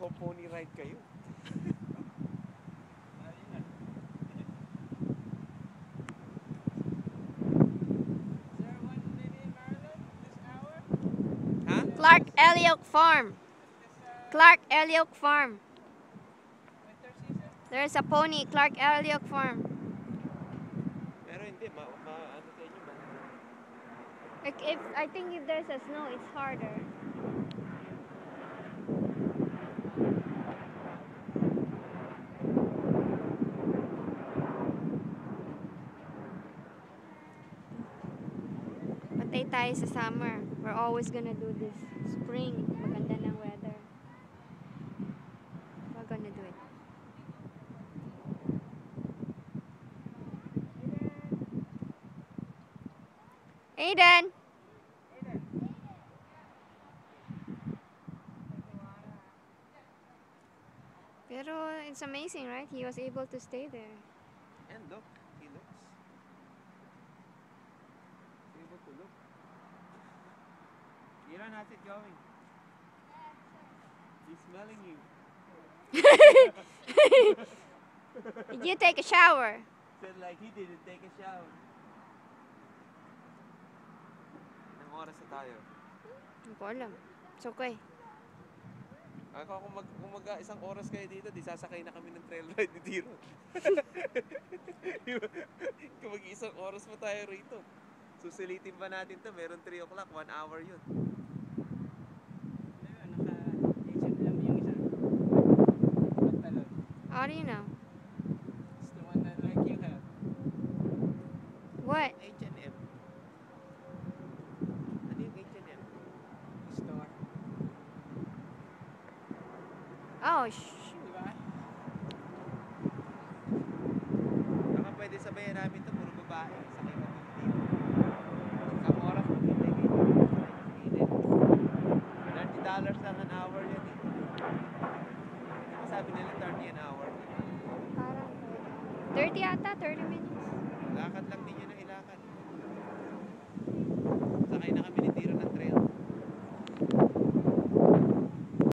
Magpo-pony ride kayo. Clark Elliott Farm. Clark Elliott Farm. There's a pony, Clark Elliott Farm. Pero hindi, ano sa inyo ba? Like I think if there's a snow, it's harder. Patay tayo sa summer. We're always gonna do this. Spring, maganda ng weather. We're gonna do it. Aiden! Pero it's amazing, right? He was able to stay there. And look, he looks. He's able to look. Iran, how's it going? He's smelling you. Did you take a shower? Said like he didn't take a shower. Ilang oras na tayo? Hindi ko alam. It's okay. Ako kung isang oras kayo dito, di sasakay na kami ng trail ride ni Diro. Kung mag-isang oras pa tayo rito. Susulitin pa natin to, meron 3 o'clock, 1 hour yun. Naka-H&M yung isa. Pantalon. How do you know? It's the one that like you have. What? H&M. Ano yung H&M? Store. Oh, Diba? Baka pwede sabayan namin to, puro babae. Sakay kami dito. Isang oras, maghintay kayo. $30 lang an hour yan eh. Di ba sabi nila 30 an hour? parang 30 ata, 30 minutes. Lakad lang ninyo na ilakad. Sakay na kami